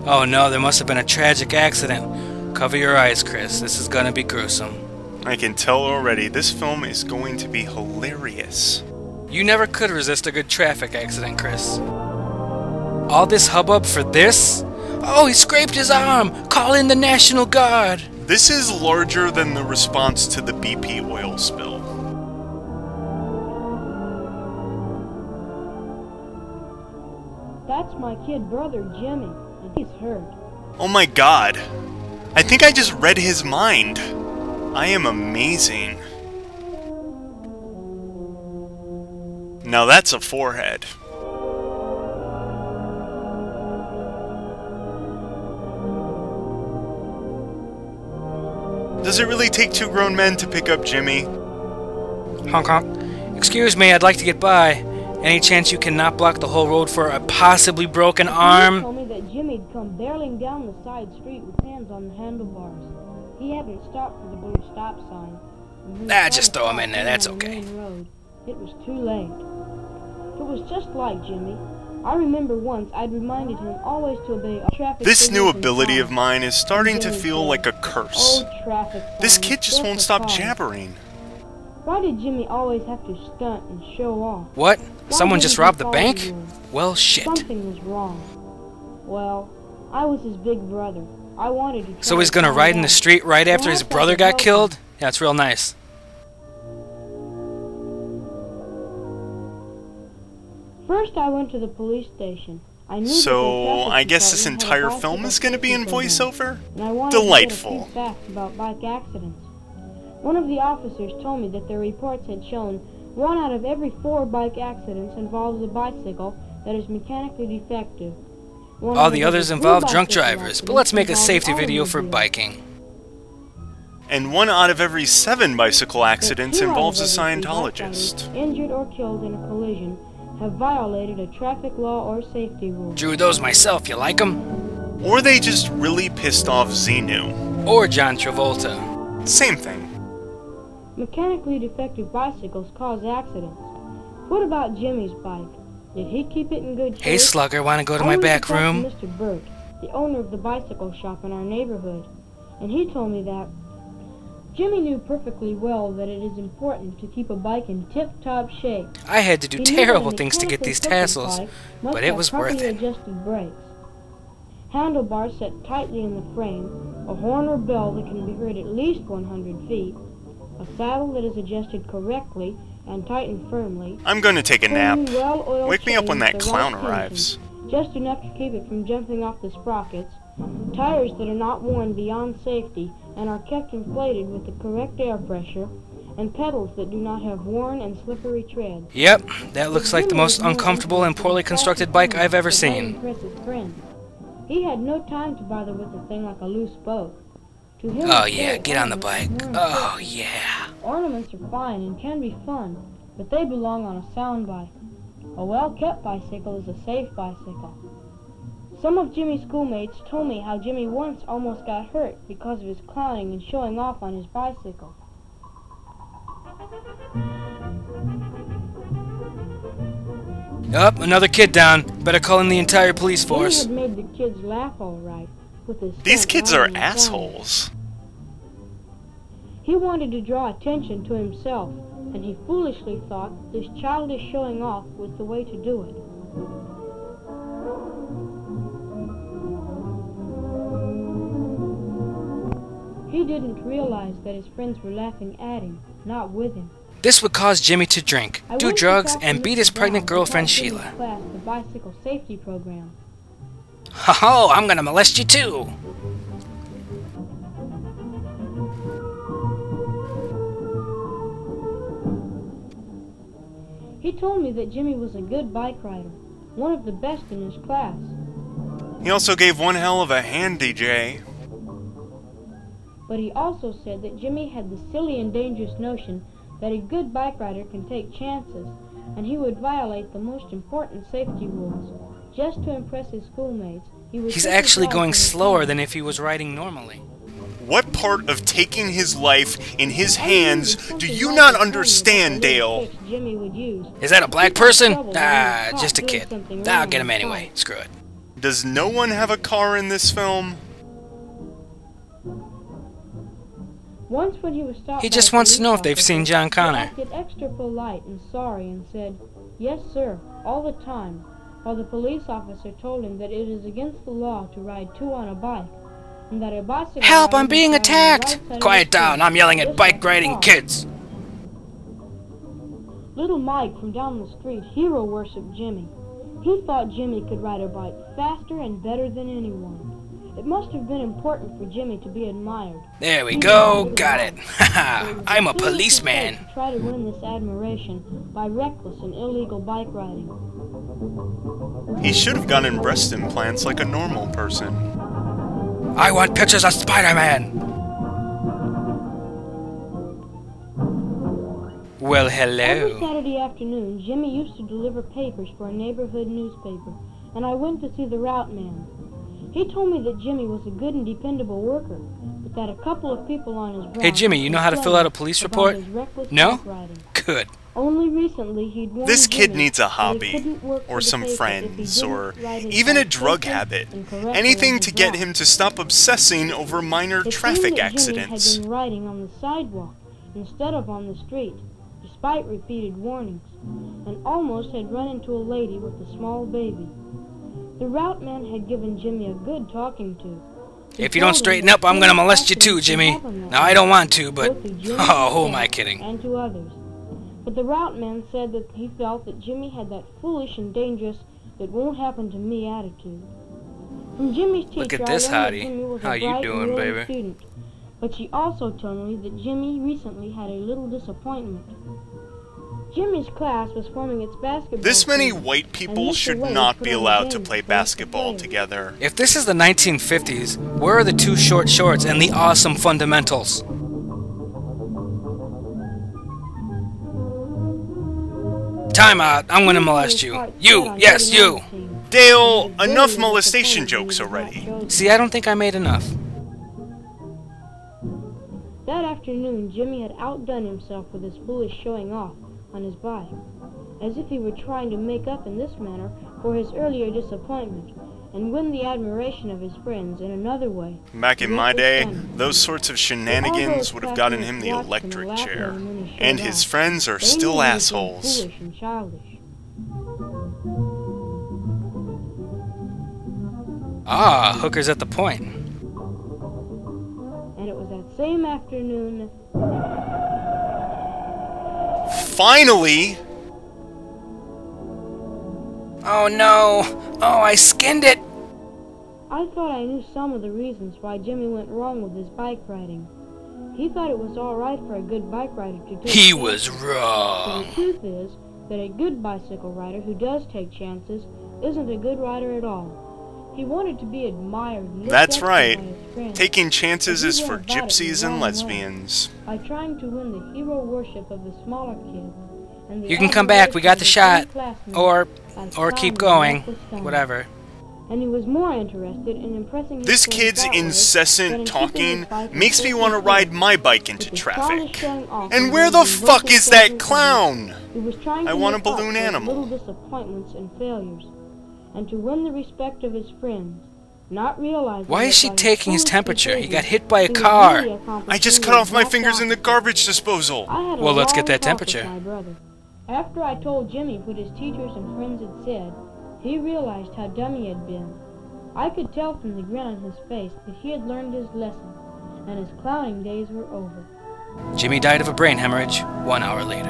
Oh no, there must have been a tragic accident. Cover your eyes, Chris. This is gonna be gruesome. I can tell already, this film is going to be hilarious. You never could resist a good traffic accident, Chris. All this hubbub for this? Oh, he scraped his arm! Call in the National Guard! This is larger than the response to the BP oil spill. That's my kid brother, Jimmy, and he's hurt. Oh my god. I think I just read his mind. I am amazing. Now that's a forehead. Does it really take two grown men to pick up Jimmy? Honk honk. Excuse me, I'd like to get by. Any chance you cannot block the whole road for a possibly broken arm? He told me that Jimmy'd come barreling down the side street with hands on the handlebars. He hadn't stopped for the blue stop sign. Just throw him in there, that's okay. It was too late. It was just like Jimmy. I remember once I'd reminded him always to obey traffic. This new ability of mine is starting to feel like a curse. This kid just won't stop jabbering. Why did Jimmy always have to stunt and show off? What? Someone just robbed the bank? Well, shit. Something was wrong. Well, I was his big brother. I wanted to. So he's gonna ride in the street right after his brother got killed? Yeah, it's real nice. First, I went to the police station. So, I guess this entire film is going to be in voiceover? Delightful. Facts about bike accidents. One of the officers told me that their reports had shown 1 out of every 4 bike accidents involves a bicycle that is mechanically defective. All the others involve drunk drivers, but let's make a safety video for biking. And 1 out of every 7 bicycle accidents involves a Scientologist. Injured or killed in a collision have violated a traffic law or safety rule. Drew those myself, you like them? Or they just really pissed off Xenu. Or John Travolta. Same thing. Mechanically defective bicycles cause accidents. What about Jimmy's bike? Did he keep it in good shape? Hey Slugger, wanna go to my back room? Mr. Burt, the owner of the bicycle shop in our neighborhood, and he told me that Jimmy knew perfectly well that it is important to keep a bike in tip-top shape. I had to do terrible things to get these tassels, but it was worth it. Adjusted brakes, handlebars set tightly in the frame, a horn or bell that can be heard at least 100 feet, a saddle that is adjusted correctly and tightened firmly. I'm going to take a nap. Well-oiled Wake me up when chains that with clown right arrives. tension, just enough to keep it from jumping off the sprockets, tires that are not worn beyond safety and are kept inflated with the correct air pressure, and pedals that do not have worn and slippery treads. Yep, that looks like the most uncomfortable and poorly constructed bike I've ever seen. He had no time to bother with a thing like a loose spoke. Oh yeah, get on the bike. Oh yeah. Ornaments are fine and can be fun, but they belong on a sound bike. A well-kept bicycle is a safe bicycle. Some of Jimmy's schoolmates told me how Jimmy once almost got hurt because of his clowning and showing off on his bicycle. Up, another kid down. Better call in the entire police force. Jimmy had made the kids laugh all right. With his These kids are assholes. He wanted to draw attention to himself, and he foolishly thought this childish showing off was the way to do it. He didn't realize that his friends were laughing at him, not with him. This would cause Jimmy to drink, do drugs, and beat his pregnant girlfriend Sheila. The bicycle safety program. Ho-ho, I'm gonna molest you too! He told me that Jimmy was a good bike rider, one of the best in his class. He also gave one hell of a hand, DJ. But he also said that Jimmy had the silly and dangerous notion that a good bike rider can take chances, and he would violate the most important safety rules, just to impress his schoolmates. He's actually going slower than if he was riding normally. What part of taking his life in his hands do you not understand, Dale? Is that a black person? Ah, just a kid. I'll get him anyway. Screw it. Does no one have a car in this film? Once when he was stopped He just wants to know if they've seen John he Connor. acted extra polite and sorry and said, "Yes, sir," all the time, while the police officer told him that it is against the law to ride two on a bike, and that a bicycle Help, rider I'm being must ride on the attacked! right side of Quiet the street, down, I'm yelling at just bike like a riding car. kids. Little Mike from down the street hero worshipped Jimmy. He thought Jimmy could ride a bike faster and better than anyone. It must have been important for Jimmy to be admired. There we go, got it. Haha, I'm a policeman. To try to win this admiration by reckless and illegal bike riding. He should have gotten breast implants like a normal person. I want pictures of Spider-Man. Well, Every hello. Saturday afternoon, Jimmy used to deliver papers for a neighborhood newspaper, and I went to see the route man. He told me that Jimmy was a good and dependable worker, but that a couple of people on his route... Hey, Jimmy, you know how to fill out a police report? No? Good. Only recently he'd warned This kid Jimmy needs a that he hobby, couldn't work for or the some paper if he friends, didn't or ride his even a bike drug safely habit. and correctly Anything on to his get route. him to stop obsessing over minor It seemed traffic that accidents. Jimmy had been riding on the sidewalk instead of on the street, despite repeated warnings, and almost had run into a lady with a small baby. The route man had given Jimmy a good talking to. He If you don't told him straighten that up, I'm gonna things molest you accidents too, can Jimmy. happen that Now, I way, don't want to, but... both to Jimmy Oh, who am I himself kidding? and to others. But the route man said that he felt that Jimmy had that foolish and dangerous "it won't happen to me" attitude. From Jimmy's teacher, Look at this I learned that hottie. Jimmy was How a you bright doing, and willing baby? student. But she also told me that Jimmy recently had a little disappointment. Jimmy's class was forming its basketball This many team, white and people Mr. should Wade not put be on a allowed to game play for us basketball play. together. If this is the 1950s, where are the two short shorts and the awesome fundamentals? Time out, I'm gonna molest you. You, yes, you! Dale, enough molestation jokes already. See, I don't think I made enough. That afternoon, Jimmy had outdone himself with his foolish showing off on his bike, as if he were trying to make up in this manner for his earlier disappointment, and win the admiration of his friends in another way. Back in my day, those sorts of shenanigans would have gotten him the electric chair. And his friends are still assholes. Foolish and childish. Ah, hookers at the point. And it was that same afternoon. Finally! Oh no! Oh, I skinned it! I thought I knew some of the reasons why Jimmy went wrong with his bike riding. He thought it was all right for a good bike rider to take He chances. was But wrong. the truth is that a good bicycle rider who does take chances isn't a good rider at all. He wanted to be admired and looked That's up to right. by his friends. Taking chances But he is for went about it the gypsies and wrong way, lesbians. by trying to win the hero worship of the smaller kids. And the You can come back, we got the shot. admiration of his Or classmates or by keep clowning going. reckless stunts. Whatever. And he was more interested in impressing his This friends kid's that way than incessant in talking keeping his bike in makes me perfect want to shape. ride my bike With into his traffic. proudest showing off And and where being the devoted fuck to is that pleasure, clown? he was trying I to want a make up balloon for his animal. little disappointments and failures, and to win the respect of his friends, not realizing Why is that she by taking his foolish temperature? He got behavior, hit by a he was car. really accomplishing I just cut the off my exact fingers in the opposite. garbage disposal. I had a Well, let's get long that talk with temperature. my brother. After I told Jimmy what his teachers and friends had said, he realized how dumb he had been. I could tell from the grin on his face that he had learned his lesson, and his clowning days were over. Jimmy died of a brain hemorrhage 1 hour later.